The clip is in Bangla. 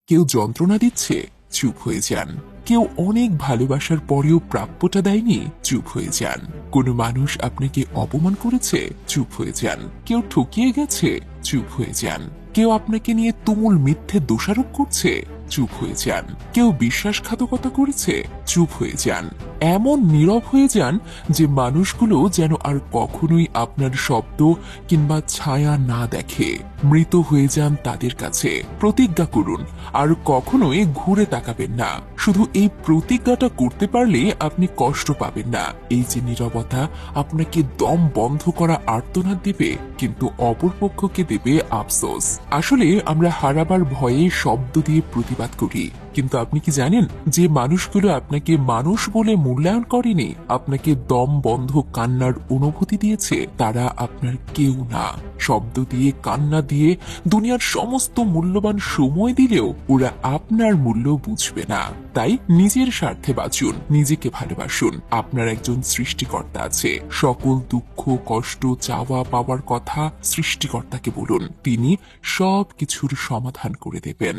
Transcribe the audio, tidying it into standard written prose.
কেউ যন্ত্রণা দিচ্ছে, চুপ হয়ে যান। কেউ অনেক ভালোবাসার পরেও প্রাপ্যটা দেয়নি, চুপ হয়ে যান। কোনো মানুষ আপনাকে অপমান করেছে, চুপ হয়ে যান। কেউ ঠকিয়ে গেছে, চুপ হয়ে যান। কেউ আপনাকে নিয়ে তুমুল মিথ্যে দোষারোপ করছে, চুপ হয়ে যান। কেউ বিশ্বাসঘাতকতা করেছে, চুপ হয়ে যান। এমন নীরব হয়ে যান যে মানুষগুলো যেন আর কখনোই আপনার শব্দ কিংবা ছায়া না দেখে। মৃত হয়ে যান তাদের কাছে। প্রতিজ্ঞা করুন আর কখনোই ঘুরে তাকাবেন না। শুধু এই প্রতিজ্ঞাটা করতে পারলে আপনি কষ্ট পাবেন না। এই যে নীরবতা আপনাকে দম বন্ধ করা আর্তনাদ দেবে, কিন্তু অপরপক্ষকে দেবে আফসোস। আসলে আমরা হারাবার ভয়ে শব্দ দিয়ে প্রতিবাদ করি, কিন্তু আপনি কি জানেন যে মানুষগুলো আপনাকে মানুষ বলে মূল্যায়ন করেনি, আপনাকে দম বন্ধ কান্নার অনুভূতি দিয়েছে, তারা আপনার কেউ না। শব্দ দিয়ে, কান্না দিয়ে, দুনিয়ার সমস্ত মূল্যবান সময় দিলেও ওরা আপনার মূল্য বুঝবে না। তাই নিজের স্বার্থে বাঁচুন, নিজেকে ভালোবাসুন। আপনার একজন সৃষ্টিকর্তা আছে। সকল দুঃখ, কষ্ট, চাওয়া পাওয়ার কথা সৃষ্টিকর্তাকে বলুন, তিনি সব কিছুর সমাধান করে দেবেন।